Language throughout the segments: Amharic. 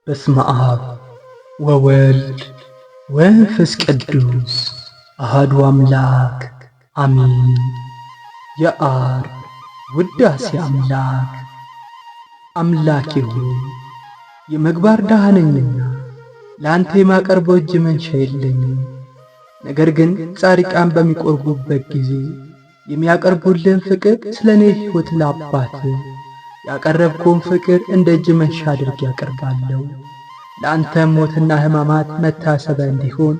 በስመ አብ ወወልድ ወመንፈስ ቅዱስ አሐዱ አምላክ አሜን። የዓርብ ውዳሴ አምላክ። አምላኬ ሆይ የምግባር ድሃ ነኝና ለአንተ የማቀርበው እጅ መንሻ የለኝም። ነገር ግን ጻድቃን በሚቆርቡበት ጊዜ የሚያቀርቡልን ፍቅር ስለ እኔ ሕይወት ለአባትህ ያቀረብከውን ፍቅር እንደ እጅ መንሻ አድርጌ ያቀርባለሁ። ለአንተም ሞትና ሕማማት መታሰቢያ እንዲሆን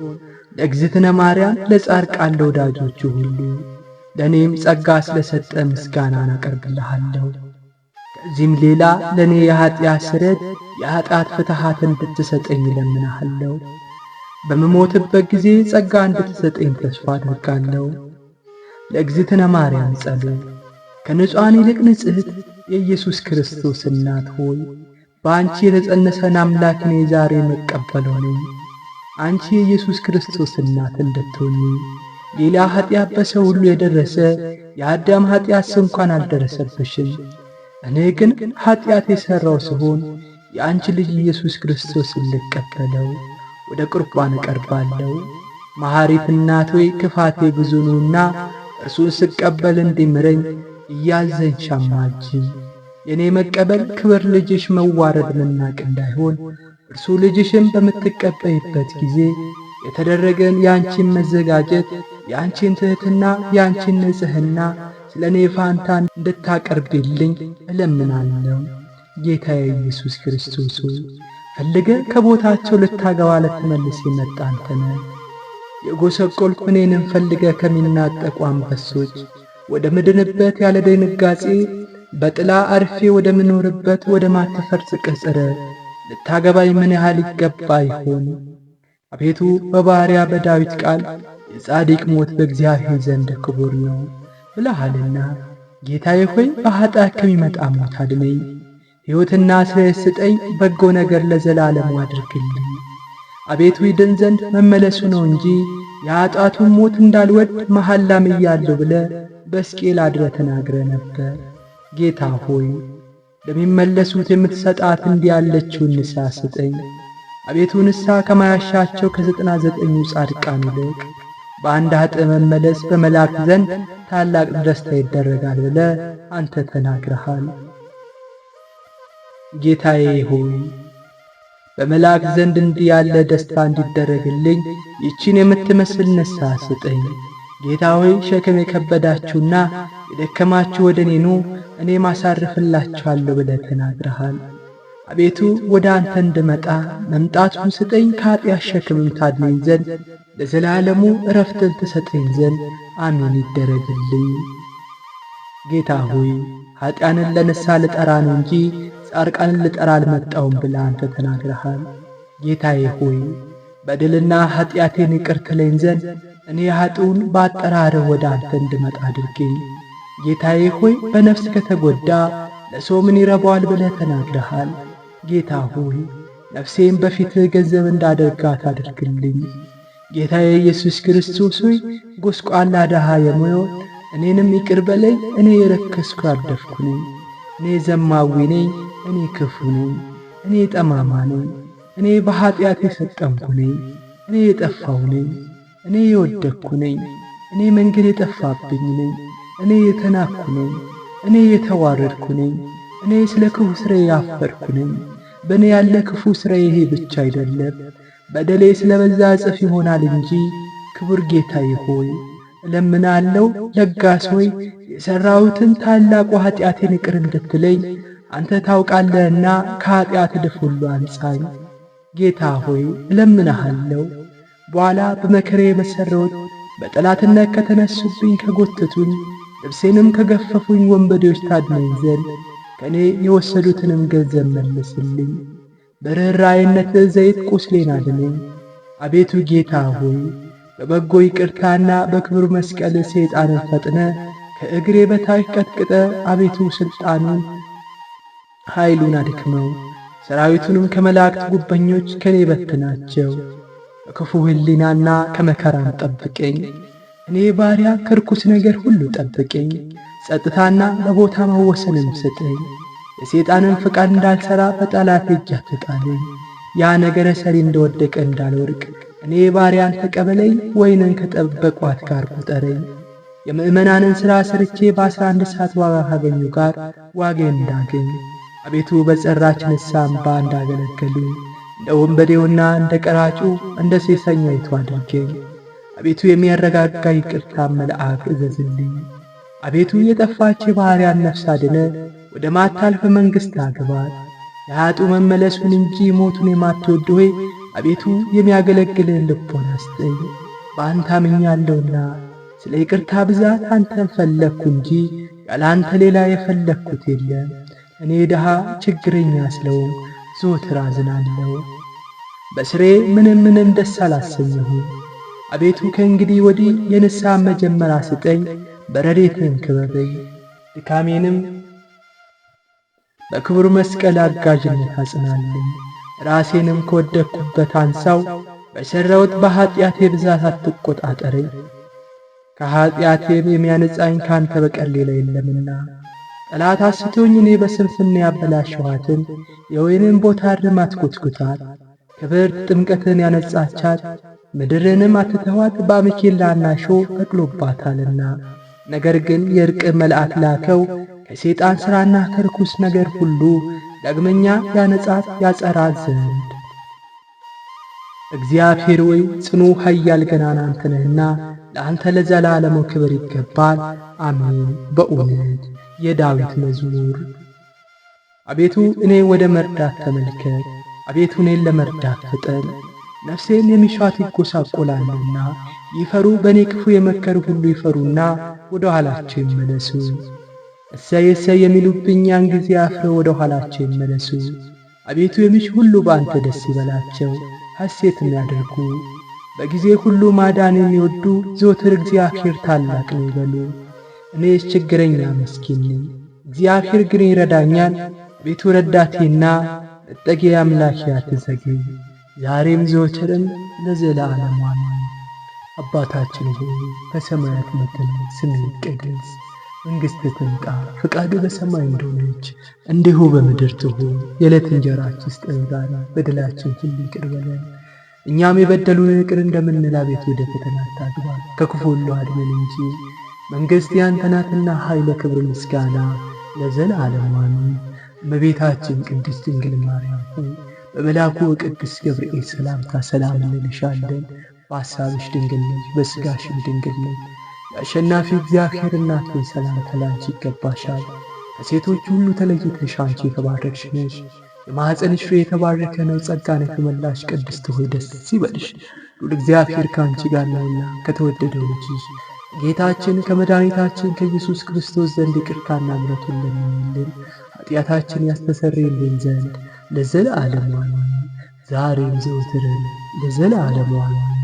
ለእግዝእትነ ማርያም ለጻድቃን ለወዳጆቹ ሁሉ ለእኔም ጸጋ ስለሰጠ ምስጋናን አቀርብልሃለሁ። ከዚህም ሌላ ለእኔ የኀጢአት ስርየት የኀጢአት ፍትሐት እንድትሰጠኝ እለምንሃለሁ። በምሞትበት ጊዜ ጸጋ እንድትሰጠኝ ተስፋ አድርጋለሁ። ለእግዝእትነ ማርያም ጸሎት። ከንጹሐን ይልቅ ንጽሕት የኢየሱስ ክርስቶስ እናት ሆይ በአንቺ የተጸነሰን አምላክ እኔ ዛሬ መቀበለው ነኝ። አንቺ የኢየሱስ ክርስቶስ እናት እንድትሆኚ ሌላ ኀጢአት በሰው ሁሉ የደረሰ የአዳም ኀጢአት እንኳን አልደረሰብሽም። እኔ ግን ኀጢአት የሠራው ስሆን የአንቺ ልጅ ኢየሱስ ክርስቶስን ልቀበለው ወደ ቁርባን እቀርባለሁ። መሐሪት እናት ሆይ ክፋቴ ብዙ ነውና እርሱን ስቀበል እንዲምረኝ እያዘንሽ አማልጂኝ። የኔ መቀበል ክብር ልጅሽ መዋረድ መናቅ እንዳይሆን እርሱ ልጅሽን በምትቀበይበት ጊዜ የተደረገን የአንቺን መዘጋጀት፣ የአንቺን ትሕትና፣ የአንቺን ንጽሕና ስለ እኔ ፋንታ እንድታቀርብልኝ እለምናለሁ። ጌታዬ ኢየሱስ ክርስቶስ ሆይ ፈልገ ከቦታቸው ልታገባ ልትመልስ የመጣ አንተ ነህ። የጎሰቆልኩ እኔንም ፈልገ ከሚናጠቁ አንበሶች ወደ ምድንበት ያለ ድንጋጼ በጥላ አርፌ ወደ ምኖርበት ወደ ማትፈርስ ቅጽር ልታገባኝ ምን ያህል ይገባ ይሆን? አቤቱ በባሪያ በዳዊት ቃል የጻድቅ ሞት በእግዚአብሔር ዘንድ ክቡር ነው ብለሃልና፣ ጌታዬ ሆይ በኀጢአት ከሚመጣ ሞት አድነኝ። ሕይወትና ስርየት ስጠኝ፣ በጎ ነገር ለዘላለሙ አድርግልኝ። አቤቱ ይድን ዘንድ መመለሱ ነው እንጂ የኀጢአቱን ሞት እንዳልወድ መሐላ ምያለሁ ብለህ በሕዝቅኤል አድረህ ተናግረህ ነበር። ጌታ ሆይ ለሚመለሱት የምትሰጣት እንዲህ ያለችውን ንስሐ ስጠኝ። አቤቱ ንስሐ ከማያሻቸው ከ99ኙ ጻድቃን ይልቅ በአንድ ኃጥእ መመለስ በመላእክት ዘንድ ታላቅ ደስታ ይደረጋል ብለህ አንተ ተናግረሃል። ጌታዬ ሆይ በመላእክት ዘንድ እንዲህ ያለ ደስታ እንዲደረግልኝ ይቺን የምትመስል ንስሐ ስጠኝ። ጌታ ሆይ ሸክም የከበዳችሁና የደከማችሁ ወደ እኔ ኑ እኔ ማሳርፍላችኋለሁ ብለህ ተናግረሃል። አቤቱ ወደ አንተ እንድመጣ መምጣቱን ስጠኝ። ከኀጢአት ሸክምም ታድነኝ ዘንድ ለዘላለሙ ዕረፍትን ትሰጠኝ ዘንድ አሜን ይደረግልኝ። ጌታ ሆይ ኀጢአንን ለንስሐ ልጠራ ነው እንጂ ጻድቃንን ልጠራ አልመጣሁም ብለህ አንተ ተናግረሃል። ጌታዬ ሆይ በደልና ኀጢአቴን ይቅር ትለኝ ዘንድ እኔ ኀጥኡን በአጠራርህ ወደ አንተ እንድመጣ አድርገኝ። ጌታዬ ሆይ በነፍስ ከተጎዳ ለሰው ምን ይረባዋል ብለህ ተናግረሃል። ጌታ ሆይ ነፍሴን በፊትህ ገንዘብ እንዳደርጋት አድርግልኝ። ጌታዬ ኢየሱስ ክርስቶስ ሆይ ጐስቋላ ድሃ የምሆን እኔንም ይቅር በለኝ። እኔ የረከስኩ ያደፍኩ ነኝ። እኔ ዘማዊ ነኝ። እኔ ክፉ ነኝ። እኔ ጠማማ ነኝ። እኔ በኀጢአት የሰጠምኩ ነኝ። እኔ የጠፋው ነኝ። እኔ የወደቅኩ ነኝ። እኔ መንገድ የጠፋብኝ ነኝ። እኔ የተናቅኩ ነኝ። እኔ የተዋረድኩ ነኝ። እኔ ስለ ክፉ ሥራዬ ያፈርኩ ነኝ። በእኔ ያለ ክፉ ሥራዬ ይሄ ብቻ አይደለም፣ በደሌ ስለ በዛ እጥፍ ይሆናል እንጂ። ክቡር ጌታዬ ሆይ እለምናለሁ። ለጋስ ሆይ የሠራሁትን ታላቁ ኀጢአቴን ይቅር እንድትለኝ አንተ ታውቃለህና ከኀጢአት እድፍ ሁሉ አንጻኝ። ጌታ ሆይ እለምንሃለሁ። በኋላ በመከሬ የመሠረውት በጠላትነት ከተነሱብኝ ከጐተቱኝ ልብሴንም ከገፈፉኝ ወንበዴዎች ታድነኝ ዘንድ ከእኔ የወሰዱትንም ገንዘብ መልስልኝ። በርኅራኄነትህ ዘይት ቁስሌን አድነኝ። አቤቱ ጌታ ሆይ በበጎ ይቅርታና በክብር መስቀል ሰይጣንን ፈጥነ ከእግሬ በታች ቀጥቅጠ አቤቱ ሥልጣኑን ኃይሉን አድክመው፣ ሠራዊቱንም ከመላእክት ጉበኞች ከእኔ በትናቸው። ከክፉ ሕሊናና ከመከራም ጠብቀኝ። እኔ ባሪያ ከርኩስ ነገር ሁሉ ጠብቀኝ። ጸጥታና በቦታ መወሰንም ስጠኝ። የሰይጣንን ፍቃድ እንዳልሠራ በጠላቴ እጅ አትጣለኝ። ያ ነገረ ሰሪ እንደወደቀ እንዳልወርቅ እኔ ባሪያን ተቀበለኝ፣ ወይንን ከጠበቋት ጋር ቁጠረኝ። የምእመናንን ሥራ ሰርቼ በ11 ሰዓት ዋጋ ካገኙ ጋር ዋጋ እንዳገኝ አቤቱ በጸራች ንስሐ አምባ እንዳገለገሉ እንደ ወንበዴውና እንደ ቀራጩ እንደ ሴሰኛይቱ አድርገኝ። አቤቱ የሚያረጋጋ ይቅርታ መልአክ እዘዝልኝ። አቤቱ የጠፋች የባሕርያን ነፍስ አድነ፣ ወደ ማታልፍ መንግሥት አግባት። የኃጡ መመለሱን እንጂ ሞቱን የማትወድ ሆይ አቤቱ የሚያገለግልህን ልቦና ስጠኝ። በአንተ አምኛለሁና ስለ ይቅርታ ብዛት አንተን ፈለግኩ እንጂ ያለ አንተ ሌላ የፈለግኩት የለም። እኔ ድሃ ችግረኛ ስለሆንኩ ዘወትር አዝናለሁ። በስሬ ምንም ደስ አላሰኘሁም። አቤቱ ከእንግዲህ ወዲህ የንስሐ መጀመሪያ ስጠኝ፣ በረድኤትህም ክበበኝ። ድካሜንም በክቡር መስቀል አጋዥነት አጽናልኝ። ራሴንም ከወደቅኩበት አንሳው፣ በሠራሁት በኀጢአቴ ብዛት አትቈጣጠረኝ። ከኀጢአቴም የሚያነጻኝ ካንተ በቀር ሌላ የለምና። ጠላት አስቶኝ እኔ በስንፍና ያበላሸኋትን የወይንን ቦታ ርማት ኰትኵታት። ክብርት ጥምቀትን ያነጻቻት ምድርንም አትተዋት፣ በአሜኬላና ሾህ ተክሎባታልና። ነገር ግን የዕርቅ መልአክ ላከው ከሰይጣን ሥራና ከርኩስ ነገር ሁሉ ዳግመኛ ያነጻት ያጸራት ዘንድ። እግዚአብሔር ወይ ጽኑ ኃያል ገናና አንተ ነህና ለአንተ ለዘላለሙ ክብር ይገባል። አሜን። በእውነት የዳዊት መዝሙር። አቤቱ እኔ ወደ መርዳት ተመልከት፣ አቤቱ እኔን ለመርዳት ፍጠን። ነፍሴን የሚሻት ይጐሳቈላሉና ይፈሩ፣ በእኔ ክፉ የመከሩ ሁሉ ይፈሩና ወደ ኋላቸው ይመለሱ። እሰይ እሰይ የሚሉብኝ ያን ጊዜ አፍረው ወደ ኋላቸው ይመለሱ። አቤቱ የሚሹ ሁሉ በአንተ ደስ ይበላቸው፣ ሐሴትም ያድርጉ። በጊዜ ሁሉ ማዳን የሚወዱ ዘወትር እግዚአብሔር ታላቅ ነው ይበሉ። እኔስ ችግረኛ ምስኪን ነኝ፣ እግዚአብሔር ግን ይረዳኛል። አቤቱ ረዳቴና መጠጊያ አምላኬ አትዘግይ፣ ዛሬም ዘወትርም ለዘላለሙ አሜን። አባታችን ሆይ በሰማያት የምትኖር፣ ስምህ ይቀደስ፣ መንግሥትህ ትምጣ፣ ፈቃድህ በሰማይ እንደሆነች እንዲሁ በምድር ትሁን። የዕለት እንጀራችንን ስጠን ዛሬ፣ በደላችንን ሁሉ ይቅር በለን እኛም የበደሉንን ይቅር እንደምንል፣ አቤቱ ወደ ፈተና አታግባን ከክፉ ሁሉ አድነን እንጂ መንግሥት ያንተ ናትና፣ ኃይል፣ ክብር፣ ምስጋና ለዘላለሙ አሜን። እመቤታችን ቅድስት ድንግል ማርያም ሆይ በመልአኩ በቅዱስ ገብርኤል ሰላምታ ሰላም እንልሻለን። በሐሳብሽ ድንግል ነሽ፣ በሥጋሽም ድንግል ነሽ። የአሸናፊ እግዚአብሔር እናት ሆይ ሰላምታ ላንቺ ይገባሻል። ከሴቶች ሁሉ ተለይተሽ አንቺ የተባረክሽ ነሽ፣ የማኅፀንሽ ፍሬ የተባረከ ነው። ጸጋን የተመላሽ ቅድስት ሆይ ደስ ይበልሽ፣ ሉል እግዚአብሔር ከአንቺ ጋር ነውና ከተወደደው ልጅሽ ጌታችን ከመድኃኒታችን ከኢየሱስ ክርስቶስ ዘንድ ይቅርታና ምሕረቱን ለምኝልን ኃጢአታችን ያስተሰርይልን ዘንድ ለዘላለሙ አሜን። ዛሬም ዘወትርም ለዘላለሙ አሜን።